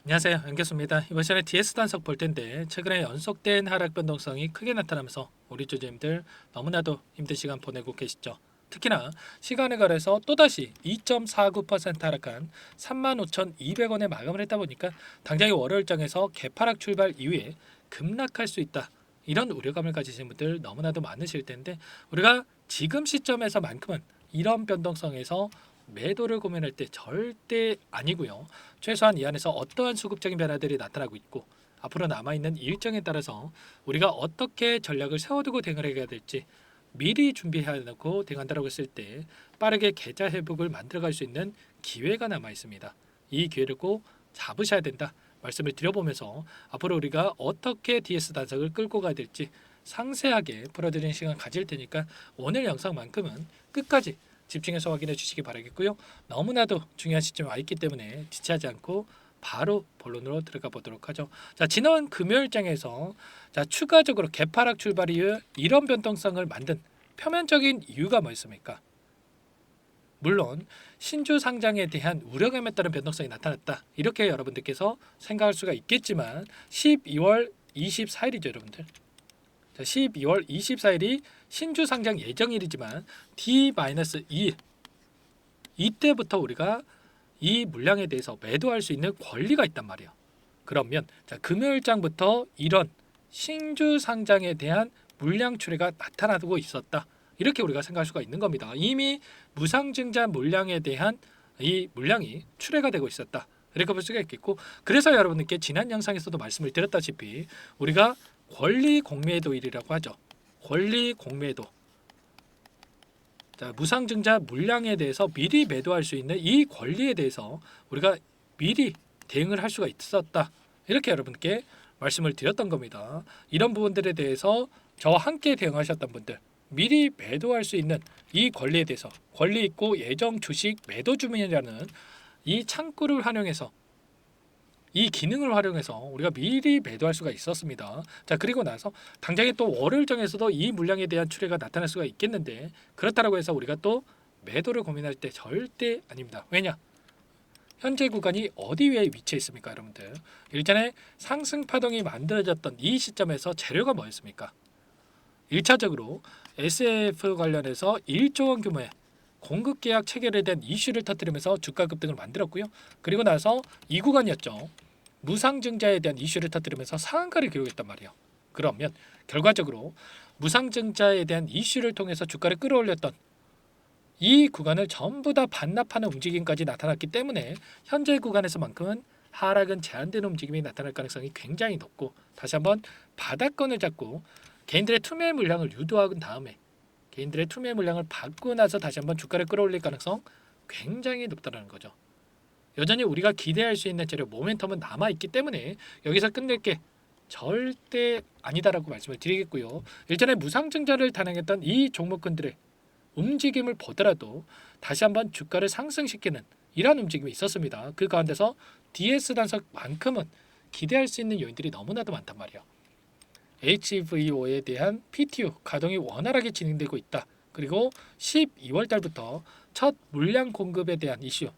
안녕하세요. 연결소입니다. 이번 시간에 DS 단석 볼 텐데 최근에 연속된 하락 변동성이 크게 나타나면서 우리 주주님들 너무나도 힘든 시간 보내고 계시죠. 특히나 시간에 걸해서 또다시 2.49% 하락한 35,200원에 마감을 했다 보니까 당장의 월요일장에서 개파락 출발 이후에 급락할 수 있다. 이런 우려감을 가지신 분들 너무나도 많으실 텐데 우리가 지금 시점에서만큼은 이런 변동성에서 매도를 고민할 때 절대 아니고요. 최소한 이 안에서 어떠한 수급적인 변화들이 나타나고 있고 앞으로 남아있는 일정에 따라서 우리가 어떻게 전략을 세워두고 대응을 해야 될지 미리 준비해놓고 대응한다고 했을 때 빠르게 계좌 회복을 만들어갈 수 있는 기회가 남아 있습니다. 이 기회를 꼭 잡으셔야 된다 말씀을 드려보면서 앞으로 우리가 어떻게 DS 단석을 끌고 가야 될지 상세하게 풀어드리는 시간 가질 테니까 오늘 영상만큼은 끝까지 집중해서 확인해 주시기 바라겠고요. 너무나도 중요한 시점에 와 있기 때문에 지체하지 않고 바로 본론으로 들어가 보도록 하죠. 자, 지난 금요일장에서 추가적으로 개파락 출발 이후 이런 변동성을 만든 표면적인 이유가 뭐였습니까? 물론 신주 상장에 대한 우려감에 따른 변동성이 나타났다. 이렇게 여러분들께서 생각할 수가 있겠지만 12월 24일이죠, 여러분들. 자, 12월 24일이 신주 상장 예정일이지만 D-2일 이때부터 우리가 이 물량에 대해서 매도할 수 있는 권리가 있단 말이에요. 그러면 금요일장부터 이런 신주 상장에 대한 물량 출회가 나타나고 있었다. 이렇게 우리가 생각할 수가 있는 겁니다. 이미 무상증자 물량에 대한 이 물량이 출회가 되고 있었다. 이렇게 볼 수가 있겠고, 그래서 여러분께 지난 영상에서도 말씀을 드렸다시피 우리가 권리 공매도일이라고 하죠. 권리 공매도. 자, 무상증자 물량에 대해서 미리 매도할 수 있는 이 권리에 대해서 우리가 미리 대응을 할 수가 있었다. 이렇게 여러분께 말씀을 드렸던 겁니다. 이런 부분들에 대해서 저와 함께 대응하셨던 분들 미리 매도할 수 있는 이 권리에 대해서 권리 있고 예정 주식 매도 주문이라는 이 창구를 활용해서 이 기능을 활용해서 우리가 미리 매도할 수가 있었습니다. 자, 그리고 나서 당장에 또 월요일장에서도 이 물량에 대한 출회가 나타날 수가 있겠는데 그렇다고 해서 우리가 또 매도를 고민할 때 절대 아닙니다. 왜냐? 현재 구간이 어디 위에 위치해 있습니까, 여러분들? 일전에 상승 파동이 만들어졌던 이 시점에서 재료가 뭐였습니까? 1차적으로 SF 관련해서 1조 원 규모의 공급 계약 체결에 대한 이슈를 터뜨리면서 주가 급등을 만들었고요. 그리고 나서 이 구간이었죠. 무상증자에 대한 이슈를 터뜨리면서 상한가를 기록했단 말이에요. 그러면 결과적으로 무상증자에 대한 이슈를 통해서 주가를 끌어올렸던 이 구간을 전부 다 반납하는 움직임까지 나타났기 때문에 현재 구간에서만큼은 하락은 제한되는 움직임이 나타날 가능성이 굉장히 높고, 다시 한번 바닥권을 잡고 개인들의 투매 물량을 유도한 다음에 개인들의 투매 물량을 받고 나서 다시 한번 주가를 끌어올릴 가능성 굉장히 높다는 거죠. 여전히 우리가 기대할 수 있는 재료 모멘텀은 남아 있기 때문에 여기서 끝낼 게 절대 아니다라고 말씀을 드리겠고요. 일전에 무상증자를 단행했던 이 종목군들의 움직임을 보더라도 다시 한번 주가를 상승시키는 이런 움직임이 있었습니다. 그 가운데서 DS 단석만큼은 기대할 수 있는 요인들이 너무나도 많단 말이에요. HVO에 대한 PTU 가동이 원활하게 진행되고 있다. 그리고 12월 달부터 첫 물량 공급에 대한 이슈,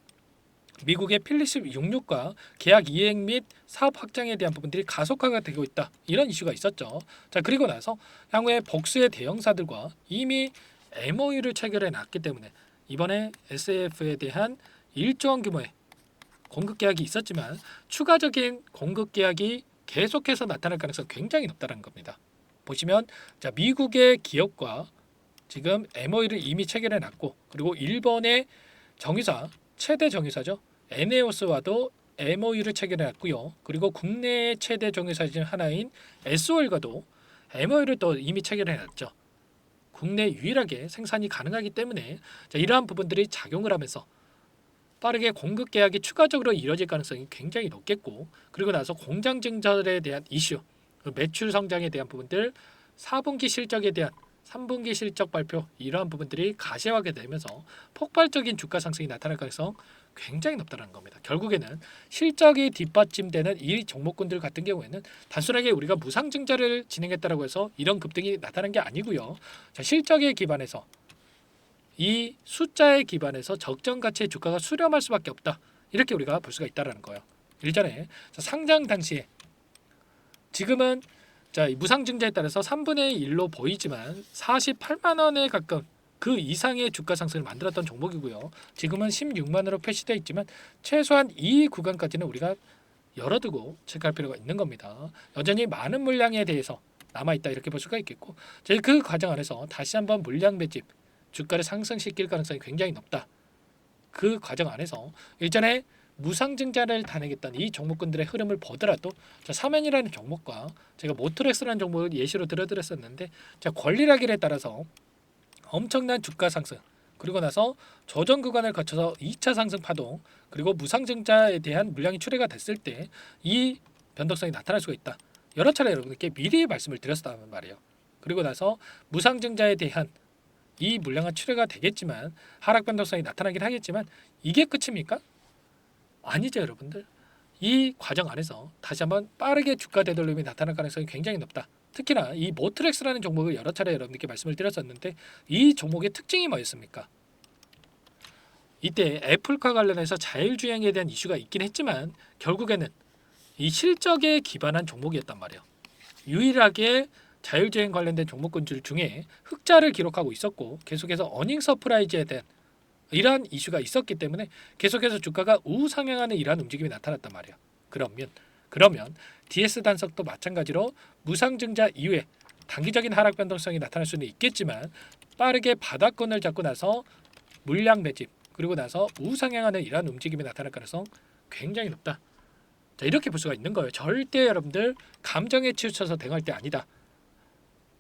미국의 필립스 66과 계약 이행 및 사업 확장에 대한 부분들이 가속화가 되고 있다. 이런 이슈가 있었죠. 자, 그리고 나서 향후에 복수의 대형사들과 이미 MOU를 체결해 놨기 때문에 이번에 SAF에 대한 1조 원 규모의 공급 계약이 있었지만 추가적인 공급 계약이 계속해서 나타날 가능성이 굉장히 높다는 겁니다. 보시면 자, 미국의 기업과 지금 MOU를 이미 체결해 놨고, 그리고 일본의 정유사 최대 정유사죠. 에네오스와도 MOU를 체결해 놨고요. 그리고 국내의 최대 정유사 중 하나인 SOL과도 MOU를 또 이미 체결해 놨죠. 국내 유일하게 생산이 가능하기 때문에 자, 이러한 부분들이 작용을 하면서 빠르게 공급 계약이 추가적으로 이뤄질 가능성이 굉장히 높겠고, 그리고 나서 공장 증설에 대한 이슈, 매출 성장에 대한 부분들, 4분기 실적에 대한 3분기 실적 발표, 이러한 부분들이 가시화하게 되면서 폭발적인 주가 상승이 나타날 가능성 굉장히 높다는 겁니다. 결국에는 실적이 뒷받침되는 이 종목군들 같은 경우에는 단순하게 우리가 무상증자를 진행했다고 해서 이런 급등이 나타난 게 아니고요. 자, 실적에 기반해서 이 숫자에 기반해서 적정 가치의 주가가 수렴할 수밖에 없다. 이렇게 우리가 볼 수가 있다라는 거예요. 일전에 상장 당시에 지금은 이 무상증자에 따라서 3분의 1로 보이지만 48만 원에 가까운 그 이상의 주가 상승을 만들었던 종목이고요. 지금은 16만 원으로 표시되어 있지만 최소한 이 구간까지는 우리가 열어두고 체크할 필요가 있는 겁니다. 여전히 많은 물량에 대해서 남아있다 이렇게 볼 수가 있겠고, 저희 그 과정 안에서 다시 한번 물량 매집 주가를 상승시킬 가능성이 굉장히 높다. 그 과정 안에서 일전에 무상증자를 단행했던 이 종목군들의 흐름을 보더라도 사면이라는 종목과 제가 모토렉스라는 종목을 예시로 들어드렸었는데, 권리락일에 따라서 엄청난 주가 상승, 그리고 나서 조정 구간을 거쳐서 2차 상승 파동, 그리고 무상증자에 대한 물량이 출회가 됐을 때 이 변동성이 나타날 수가 있다. 여러 차례 여러분께 미리 말씀을 드렸었단 말이에요. 그리고 나서 무상증자에 대한 이 물량은 출회가 되겠지만 하락 변동성이 나타나긴 하겠지만 이게 끝입니까? 아니죠, 여러분들. 이 과정 안에서 다시 한번 빠르게 주가 되돌림이 나타날 가능성이 굉장히 높다. 특히나 이 모트렉스라는 종목을 여러 차례 여러분께 말씀을 드렸었는데 이 종목의 특징이 뭐였습니까? 이때 애플과 관련해서 자율주행에 대한 이슈가 있긴 했지만 결국에는 이 실적에 기반한 종목이었단 말이에요. 유일하게 자율주행 관련된 종목군들 중에 흑자를 기록하고 있었고 계속해서 어닝 서프라이즈에 대한 이러한 이슈가 있었기 때문에 계속해서 주가가 우상향하는 이러한 움직임이 나타났단 말이에요. 그러면 DS 단석도 마찬가지로 무상증자 이후에 단기적인 하락 변동성이 나타날 수는 있겠지만 빠르게 바닥권을 잡고 나서 물량 매집, 그리고 나서 우상향하는 이러한 움직임이 나타날 가능성 굉장히 높다. 자, 이렇게 볼 수가 있는 거예요. 절대 여러분들 감정에 치우쳐서 대응할 때 아니다.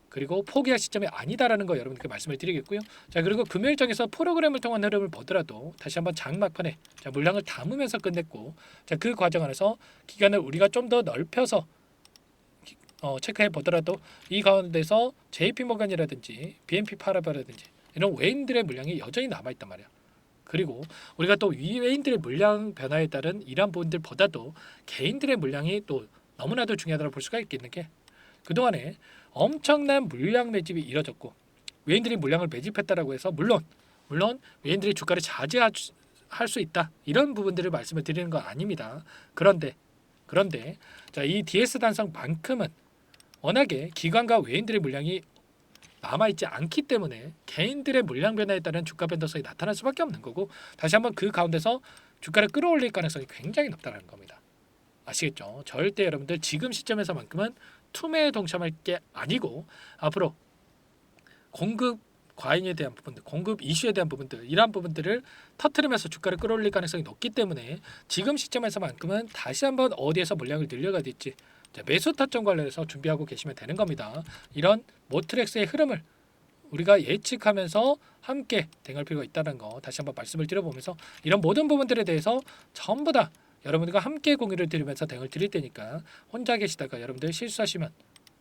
그리고 포기할 시점이 아니다라는 거 여러분께 말씀을 드리겠고요. 자, 그리고 금요일장에서 프로그램을 통한 흐름을 보더라도 다시 한번 장막판에 물량을 담으면서 끝냈고, 자, 그 과정 안에서 기간을 우리가 좀 더 넓혀서 체크해 보더라도 이 가운데서 JP모건이라든지 BNP 파라바라든지 이런 외인들의 물량이 여전히 남아 있단 말이야. 그리고 우리가 또 위 외인들의 물량 변화에 따른 이러한 부분들보다도 개인들의 물량이 또 너무나도 중요하다고 볼 수가 있겠는 게, 그동안에 엄청난 물량 매집이 이뤄졌고 외인들이 물량을 매집했다라고 해서 물론 외인들이 주가를 자제할 수 있다 이런 부분들을 말씀을 드리는 건 아닙니다. 그런데 이 DS 단성만큼은 워낙에 기관과 외인들의 물량이 남아있지 않기 때문에 개인들의 물량 변화에 따른 주가 변동성이 나타날 수밖에 없는 거고, 다시 한번 그 가운데서 주가를 끌어올릴 가능성이 굉장히 높다는 겁니다. 아시겠죠? 절대 여러분들 지금 시점에서만큼은 투매에 동참할 게 아니고 앞으로 공급 과잉에 대한 부분들, 공급 이슈에 대한 부분들, 이러한 부분들을 터트리면서 주가를 끌어올릴 가능성이 높기 때문에 지금 시점에서만큼은 다시 한번 어디에서 물량을 늘려가야 될지 매수 타점 관련해서 준비하고 계시면 되는 겁니다. 이런 모트렉스의 흐름을 우리가 예측하면서 함께 대응할 필요가 있다는 거 다시 한번 말씀을 드려보면서 이런 모든 부분들에 대해서 전부 다 여러분들과 함께 공유를 드리면서 대응을 드릴 테니까 혼자 계시다가 여러분들 실수하시면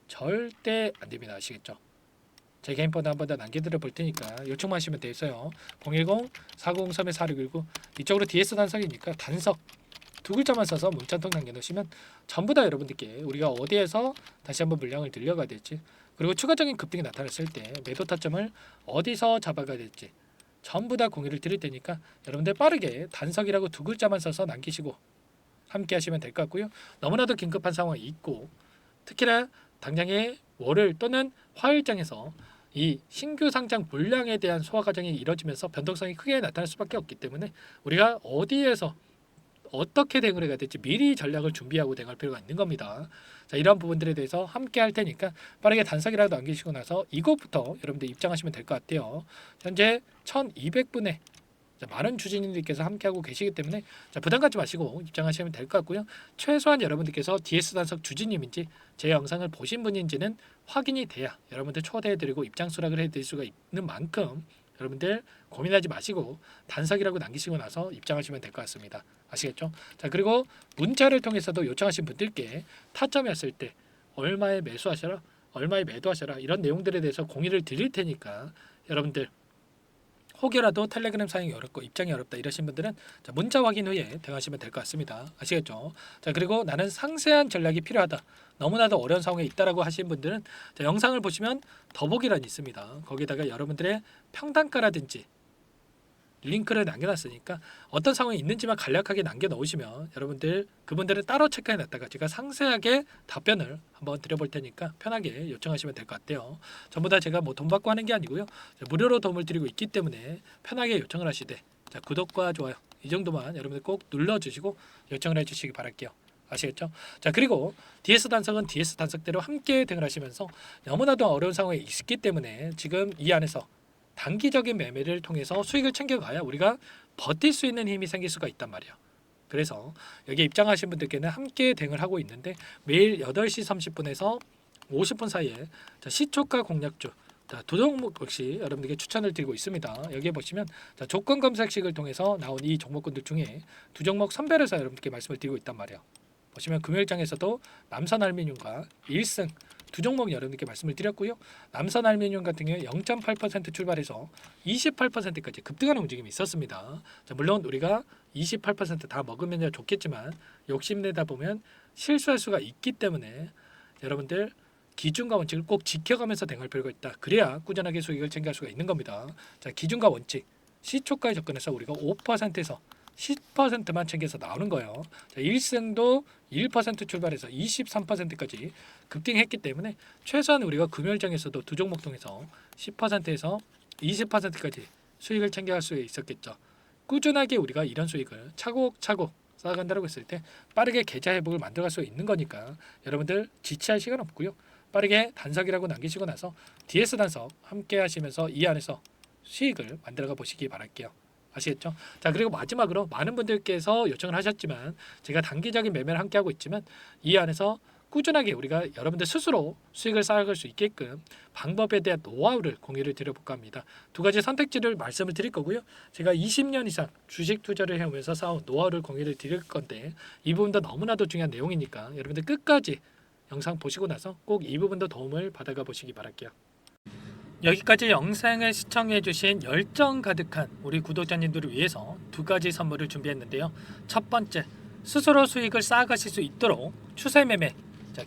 절대 안 됩니다. 아시겠죠? 제 개인 번호 한번 더 남겨드려 볼 테니까 요청만 하시면 되겠어요. 010-4903-4619 이쪽으로 DS 단석이니까 단석 두 글자만 써서 문자 한 통 남겨놓으시면 전부 다 여러분들께 우리가 어디에서 다시 한번 물량을 늘려가야 될지, 그리고 추가적인 급등이 나타났을 때 매도 타점을 어디서 잡아가야 될지 전부 다 공유를 드릴 테니까 여러분들 빠르게 단석이라고 두 글자만 써서 남기시고 함께 하시면 될 것 같고요. 너무나도 긴급한 상황이 있고 특히나 당장의 월요일 또는 화요일장에서 이 신규 상장 물량에 대한 소화 과정이 이뤄지면서 변동성이 크게 나타날 수밖에 없기 때문에 우리가 어디에서 어떻게 대응을 해야 될지 미리 전략을 준비하고 대응할 필요가 있는 겁니다. 자, 이런 부분들에 대해서 함께 할 테니까 빠르게 단석이라도 남기시고 나서 이것부터 여러분들 입장하시면 될 것 같아요. 현재 1200분의 많은 주주님들께서 함께하고 계시기 때문에 부담 갖지 마시고 입장하시면 될 것 같고요. 최소한 여러분들께서 DS 단석 주주님인지 제 영상을 보신 분인지는 확인이 돼야 여러분들 초대해드리고 입장 수락을 해드릴 수가 있는 만큼 여러분들 고민하지 마시고 단석이라고 남기시고 나서 입장하시면 될 것 같습니다. 아시겠죠? 자, 그리고 문자를 통해서도 요청하신 분들께 타점이었을 때 얼마에 매수하셔라, 얼마에 매도하셔라 이런 내용들에 대해서 공유를 드릴 테니까 여러분들 혹여라도 텔레그램 사용이 어렵고 입장이 어렵다 이러신 분들은 문자 확인 후에 대응하시면 될 것 같습니다. 아시겠죠? 자, 그리고 나는 상세한 전략이 필요하다, 너무나도 어려운 상황에 있다라고 하신 분들은 영상을 보시면 더보기란이 있습니다. 거기다가 여러분들의 평단가라든지 링크를 남겨놨으니까 어떤 상황이 있는지만 간략하게 남겨놓으시면 여러분들 그분들을 따로 체크해놨다가 제가 상세하게 답변을 한번 드려볼 테니까 편하게 요청하시면 될 것 같아요. 전부 다 제가 뭐 돈 받고 하는 게 아니고요. 무료로 도움을 드리고 있기 때문에 편하게 요청을 하시되 자, 구독과 좋아요 이 정도만 여러분들 꼭 눌러주시고 요청을 해주시기 바랄게요. 아시겠죠? 자, 그리고 DS 단석은 DS 단석대로 함께 대응을 하시면서 너무나도 어려운 상황에 있기 때문에 지금 이 안에서 단기적인 매매를 통해서 수익을 챙겨가야 우리가 버틸 수 있는 힘이 생길 수가 있단 말이에요. 그래서 여기 입장하신 분들께는 함께 대응을 하고 있는데 매일 8시 30분에서 50분 사이에 시초가 공략주 두 종목 역시 여러분들께 추천을 드리고 있습니다. 여기에 보시면 조건 검색식을 통해서 나온 이 종목군들 중에 두 종목 선별해서 여러분들께 말씀을 드리고 있단 말이에요. 보시면 금요일장에서도 남선알미늄과 1승 두 종목 여러분들께 말씀을 드렸고요. 남선알미늄 같은 경우 0.8% 출발해서 28%까지 급등하는 움직임이 있었습니다. 자, 물론 우리가 28%다 먹으면 좋겠지만 욕심내다 보면 실수할 수가 있기 때문에 여러분들 기준과 원칙을 꼭 지켜가면서 대응할 필요가 있다. 그래야 꾸준하게 수익을 챙길 수가 있는 겁니다. 자, 기준과 원칙 시초가에 접근해서 우리가 5%에서 10%만 챙겨서 나오는 거예요. 자, 1승도 1% 출발해서 23%까지 급등했기 때문에 최소한 우리가 금요일장에서도 두 종목 통해서 10%에서 20%까지 수익을 챙겨갈 수 있었겠죠. 꾸준하게 우리가 이런 수익을 차곡차곡 쌓아간다고 했을 때 빠르게 계좌 회복을 만들어갈 수 있는 거니까 여러분들 지체할 시간 없고요. 빠르게 단석이라고 남기시고 나서 DS 단석 함께 하시면서 이 안에서 수익을 만들어가 보시기 바랄게요. 아시겠죠? 자, 그리고 마지막으로 많은 분들께서 요청을 하셨지만 제가 단기적인 매매를 함께 하고 있지만 이 안에서 꾸준하게 우리가 여러분들 스스로 수익을 쌓아갈 수 있게끔 방법에 대한 노하우를 공유를 드려볼까 합니다. 두 가지 선택지를 말씀을 드릴 거고요. 제가 20년 이상 주식 투자를 해오면서 쌓아온 노하우를 공유를 드릴 건데 이 부분도 너무나도 중요한 내용이니까 여러분들 끝까지 영상 보시고 나서 꼭 이 부분도 도움을 받아가 보시기 바랄게요. 여기까지 영상을 시청해주신 열정 가득한 우리 구독자님들을 위해서 두 가지 선물을 준비했는데요. 첫 번째, 스스로 수익을 쌓아가실 수 있도록 추세 매매,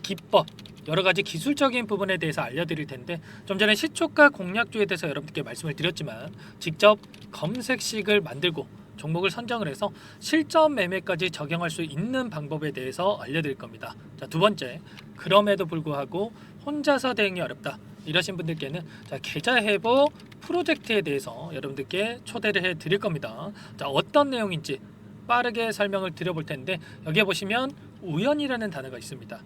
기법, 여러 가지 기술적인 부분에 대해서 알려드릴 텐데 좀 전에 시초가 공략주에 대해서 여러분께 말씀을 드렸지만 직접 검색식을 만들고 종목을 선정을 해서 실전 매매까지 적용할 수 있는 방법에 대해서 알려드릴 겁니다. 자, 두 번째, 그럼에도 불구하고 혼자서 대응이 어렵다 이러신 분들께는 계좌 회복 프로젝트에 대해서 여러분들께 초대를 해 드릴 겁니다. 자, 어떤 내용인지 빠르게 설명을 드려볼 텐데 여기에 보시면 우연이라는 단어가 있습니다.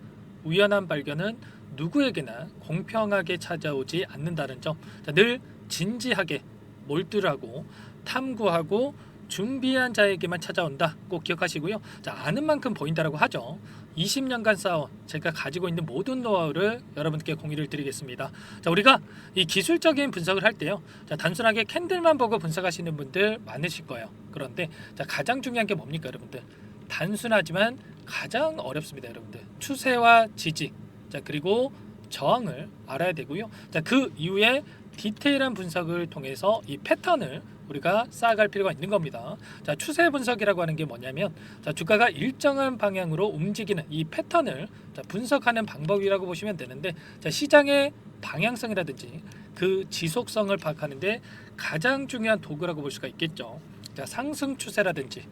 우연한 발견은 누구에게나 공평하게 찾아오지 않는다는 점, 늘 진지하게 몰두하고 탐구하고 준비한 자에게만 찾아온다. 꼭 기억하시고요. 자, 아는 만큼 보인다라고 하죠. 20년간 쌓아온 제가 가지고 있는 모든 노하우를 여러분께 공유를 드리겠습니다. 자, 우리가 이 기술적인 분석을 할 때요. 자, 단순하게 캔들만 보고 분석하시는 분들 많으실 거예요. 그런데 자, 가장 중요한 게 뭡니까, 여러분들? 단순하지만 가장 어렵습니다, 여러분들. 추세와 지지, 자, 그리고 저항을 알아야 되고요. 자, 그 이후에 디테일한 분석을 통해서 이 패턴을 우리가 쌓아갈 필요가 있는 겁니다. 자, 추세 분석이라고 하는 게 뭐냐면 자, 주가가 일정한 방향으로 움직이는 이 패턴을 분석하는 방법이라고 보시면 되는데 자, 시장의 방향성이라든지 그 지속성을 파악하는데 가장 중요한 도구라고 볼 수가 있겠죠. 자, 상승 추세라든지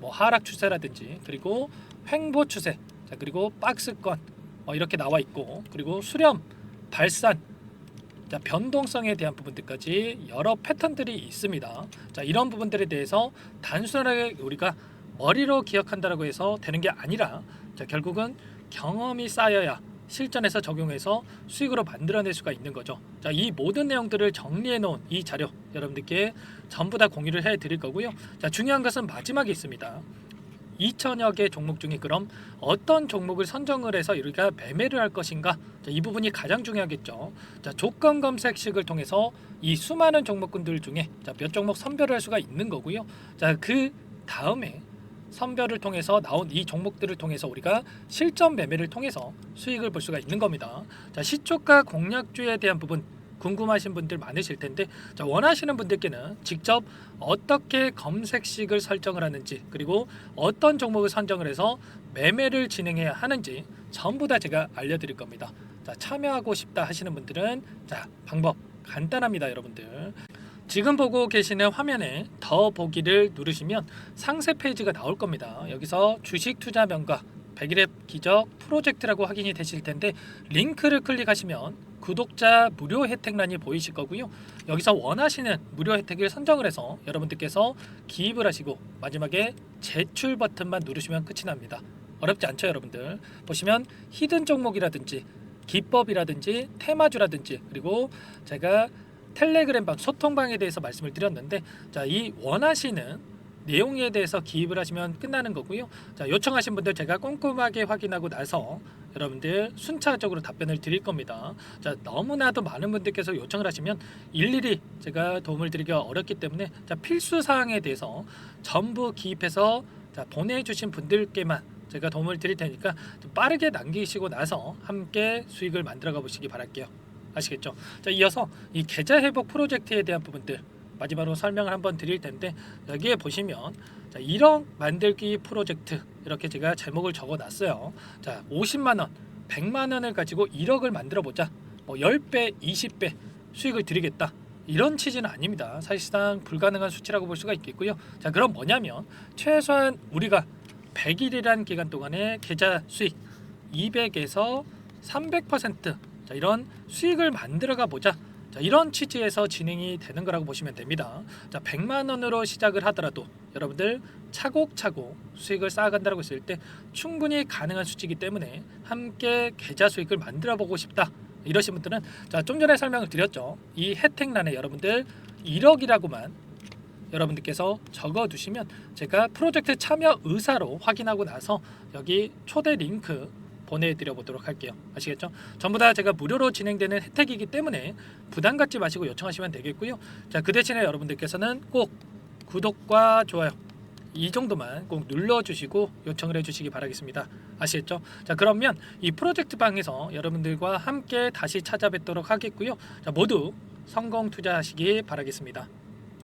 뭐 하락 추세라든지 그리고 횡보 추세, 자, 그리고 박스권 이렇게 나와 있고 그리고 수렴, 발산, 자, 변동성에 대한 부분들까지 여러 패턴들이 있습니다. 자, 이런 부분들에 대해서 단순하게 우리가 머리로 기억한다라고 해서 되는 게 아니라 자, 결국은 경험이 쌓여야 실전에서 적용해서 수익으로 만들어낼 수가 있는 거죠. 자, 이 모든 내용들을 정리해 놓은 이 자료 여러분들께 전부 다 공유를 해 드릴 거고요. 자, 중요한 것은 마지막에 있습니다. 2천여 개 종목 중에 그럼 어떤 종목을 선정을 해서 우리가 매매를 할 것인가? 자, 이 부분이 가장 중요하겠죠. 자, 조건 검색식을 통해서 이 수많은 종목군들 중에 몇 종목 선별을 할 수가 있는 거고요. 자, 그 다음에 선별을 통해서 나온 이 종목들을 통해서 우리가 실전 매매를 통해서 수익을 볼 수가 있는 겁니다. 자, 시초가 공략주에 대한 부분 궁금하신 분들 많으실 텐데 자, 원하시는 분들께는 직접 어떻게 검색식을 설정을 하는지 그리고 어떤 종목을 선정을 해서 매매를 진행해야 하는지 전부 다 제가 알려드릴 겁니다. 자, 참여하고 싶다 하시는 분들은 자, 방법 간단합니다, 여러분들. 지금 보고 계시는 화면에 더 보기를 누르시면 상세 페이지가 나올 겁니다. 여기서 주식 투자 명가 100일의 기적 프로젝트라고 확인이 되실 텐데 링크를 클릭하시면 구독자 무료 혜택란이 보이실 거고요. 여기서 원하시는 무료 혜택을 선정을 해서 여러분들께서 기입을 하시고 마지막에 제출 버튼만 누르시면 끝이 납니다. 어렵지 않죠, 여러분들. 보시면 히든 종목이라든지 기법이라든지 테마주라든지 그리고 제가 텔레그램방 소통방에 대해서 말씀을 드렸는데 자, 이 원하시는 내용에 대해서 기입을 하시면 끝나는 거고요. 자, 요청하신 분들 제가 꼼꼼하게 확인하고 나서 여러분들 순차적으로 답변을 드릴 겁니다. 자, 너무나도 많은 분들께서 요청을 하시면 일일이 제가 도움을 드리기가 어렵기 때문에 자, 필수 사항에 대해서 전부 기입해서 자, 보내주신 분들께만 제가 도움을 드릴 테니까 좀 빠르게 남기시고 나서 함께 수익을 만들어가 보시기 바랄게요. 아시겠죠? 자, 이어서 이 계좌 회복 프로젝트에 대한 부분들 마지막으로 설명을 한번 드릴 텐데 여기에 보시면 자, 1억 만들기 프로젝트 이렇게 제가 제목을 적어 놨어요. 자, 50만 원, 100만 원을 가지고 1억을 만들어 보자. 뭐 10배, 20배 수익을 드리겠다. 이런 취지는 아닙니다. 사실상 불가능한 수치라고 볼 수가 있겠고요. 자, 그럼 뭐냐면 최소한 우리가 100일이란 기간 동안에 계좌 수익 200에서 300% 자, 이런 수익을 만들어가 보자. 자, 이런 취지에서 진행이 되는 거라고 보시면 됩니다. 자, 100만 원으로 시작을 하더라도 여러분들 차곡차곡 수익을 쌓아간다고 했을 때 충분히 가능한 수치이기 때문에 함께 계좌 수익을 만들어 보고 싶다. 이러신 분들은 자, 좀 전에 설명을 드렸죠. 이 혜택란에 여러분들 1억이라고만 여러분들께서 적어 두시면 제가 프로젝트 참여 의사로 확인하고 나서 여기 초대 링크 보내드려 보도록 할게요. 아시겠죠? 전부 다 제가 무료로 진행되는 혜택이기 때문에 부담 갖지 마시고 요청하시면 되겠고요. 자, 그 대신에 여러분들께서는 꼭 구독과 좋아요 이 정도만 꼭 눌러주시고 요청을 해주시기 바라겠습니다. 아시겠죠? 자, 그러면 이 프로젝트 방에서 여러분들과 함께 다시 찾아뵙도록 하겠고요. 자, 모두 성공 투자하시기 바라겠습니다.